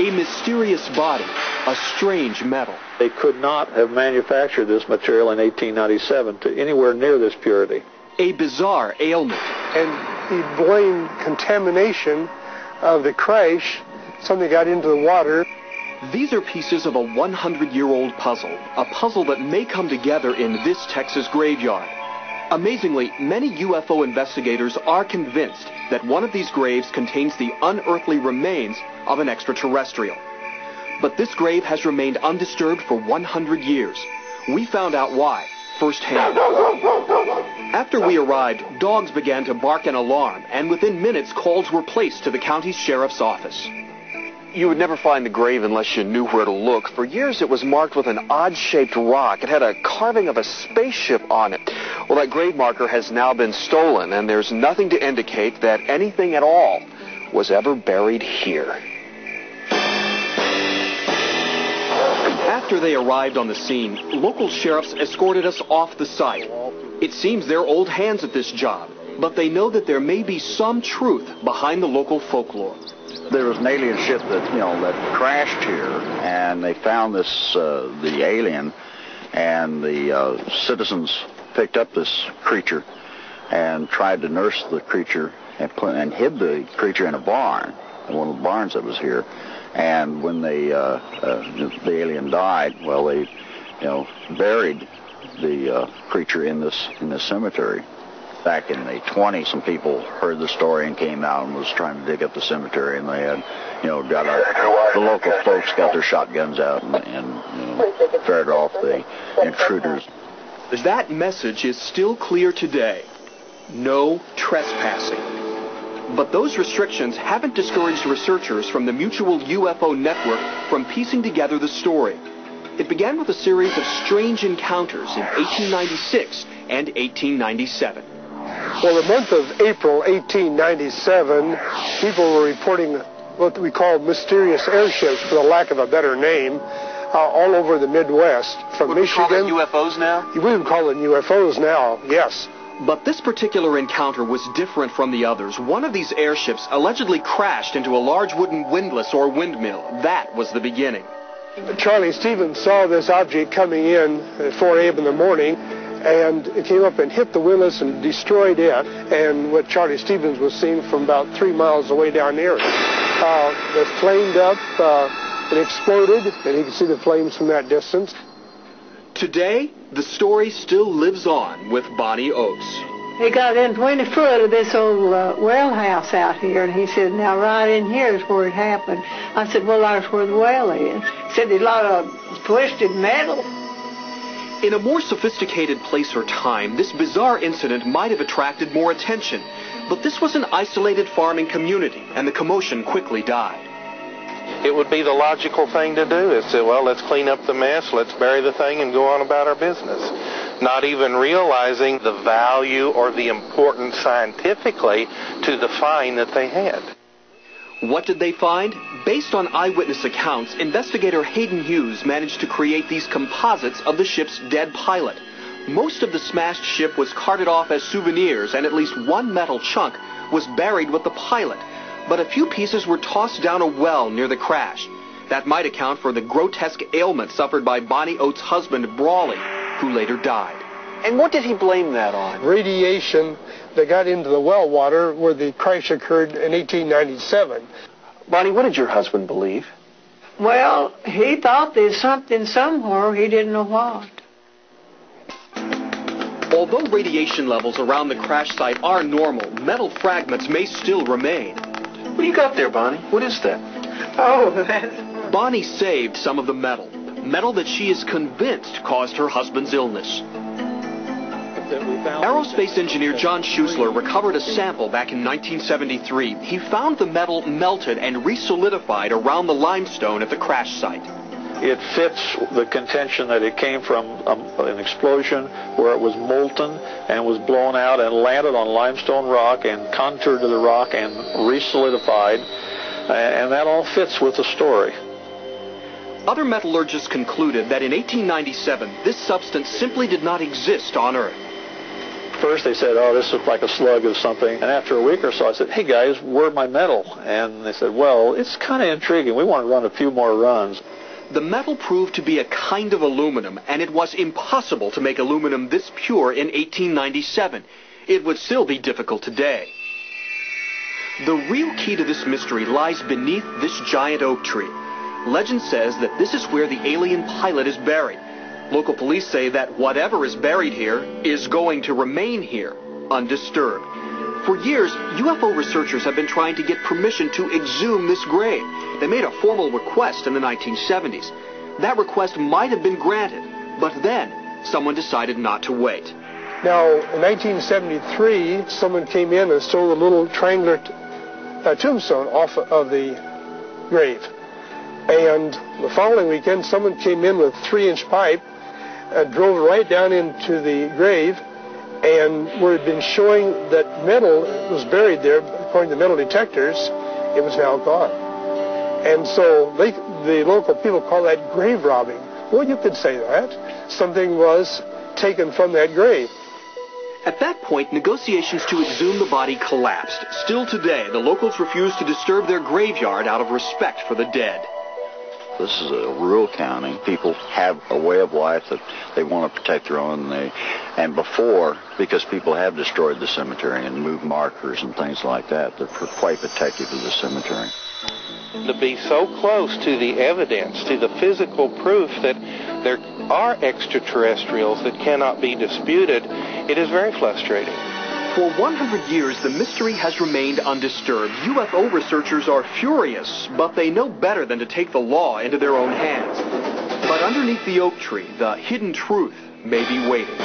A mysterious body, a strange metal. They could not have manufactured this material in 1897 to anywhere near this purity. A bizarre ailment. And he blamed contamination of the crash. Something got into the water. These are pieces of a 100-year-old puzzle, a puzzle that may come together in this Texas graveyard. Amazingly, many UFO investigators are convinced that one of these graves contains the unearthly remains of an extraterrestrial. But this grave has remained undisturbed for 100 years. We found out why firsthand. After we arrived, dogs began to bark an alarm, and within minutes, calls were placed to the county sheriff's office. You would never find the grave unless you knew where to look. For years, it was marked with an odd-shaped rock. It had a carving of a spaceship on it. Well, that grave marker has now been stolen, and there's nothing to indicate that anything at all was ever buried here. After they arrived on the scene, local sheriffs escorted us off the site. It seems they're old hands at this job, but they know that there may be some truth behind the local folklore. There was an alien ship that crashed here, and they found this, the alien, and the citizens picked up this creature and tried to nurse the creature and hid the creature in a barn, one of the barns that was here. And when the alien died, well, they, buried the creature in this cemetery. Back in the 20s, some people heard the story and came out and was trying to dig up the cemetery, and they had, the local folks got their shotguns out and ferreted off the intruders. That message is still clear today. No trespassing. But those restrictions haven't discouraged researchers from the Mutual UFO Network from piecing together the story. It began with a series of strange encounters in 1896 and 1897. Well, the month of April 1897, people were reporting what we call mysterious airships, for the lack of a better name, all over the Midwest, from Michigan. Would we call them UFOs now? We would call them UFOs now, yes. But this particular encounter was different from the others. One of these airships allegedly crashed into a large wooden windlass or windmill. That was the beginning. Charlie Stevens saw this object coming in at 4 a.m. in the morning, and it came up and hit the windlass and destroyed it. And what Charlie Stevens was seeing from about 3 miles away down there. It flamed up, it exploded, and you can see the flames from that distance. Today, the story still lives on with Bonnie Oates. He got in 20 foot of this old well house out here, and he said, now right in here is where it happened. I said, well, that's where the well is. He said, there's a lot of twisted metal. In a more sophisticated place or time, this bizarre incident might have attracted more attention. But this was an isolated farming community, and the commotion quickly died. It would be the logical thing to do is say, well, let's clean up the mess, let's bury the thing and go on about our business. Not even realizing the value or the importance scientifically to the find that they had. What did they find? Based on eyewitness accounts, investigator Hayden Hughes managed to create these composites of the ship's dead pilot. Most of the smashed ship was carted off as souvenirs, and at least one metal chunk was buried with the pilot. But a few pieces were tossed down a well near the crash. That might account for the grotesque ailment suffered by Bonnie Oates' husband, Brawley, who later died. And what did he blame that on? Radiation that got into the well water where the crash occurred in 1897. Bonnie, what did your husband believe? Well, he thought there's something somewhere, he didn't know what. Although radiation levels around the crash site are normal, metal fragments may still remain. What do you got there, Bonnie? What is that? Oh, that's... Bonnie saved some of the metal. Metal that she is convinced caused her husband's illness. Aerospace engineer John Schuessler recovered a sample back in 1973. He found the metal melted and re-solidified around the limestone at the crash site. It fits the contention that it came from an explosion where it was molten and was blown out and landed on limestone rock and contoured to the rock and re-solidified. And that all fits with the story. Other metallurgists concluded that in 1897, this substance simply did not exist on Earth. first they said, oh, this looks like a slug or something. And after a week or so, I said, hey guys, where's my metal? And they said, well, it's kind of intriguing. We want to run a few more runs. The metal proved to be a kind of aluminum, and it was impossible to make aluminum this pure in 1897. It would still be difficult today. The real key to this mystery lies beneath this giant oak tree. Legend says that this is where the alien pilot is buried. Local police say that whatever is buried here is going to remain here, undisturbed. For years, UFO researchers have been trying to get permission to exhume this grave. They made a formal request in the 1970s. That request might have been granted, but then someone decided not to wait. Now, in 1973, someone came in and stole a little triangular tombstone off of the grave. And the following weekend, someone came in with a 3-inch pipe and drove right down into the grave, and where it had been showing that metal was buried there, according to metal detectors, it was now gone. And so the local people call that grave robbing. Well, you could say that. Something was taken from that grave. At that point, negotiations to exhume the body collapsed. Still today, the locals refuse to disturb their graveyard out of respect for the dead. This is a rural county. People have a way of life that they want to protect their own. And before, because people have destroyed the cemetery and moved markers and things like that, they're quite protective of the cemetery. To be so close to the evidence, to the physical proof that there are extraterrestrials that cannot be disputed, it is very frustrating. For 100 years, the mystery has remained undisturbed. UFO researchers are furious, but they know better than to take the law into their own hands. But underneath the oak tree, the hidden truth may be waiting.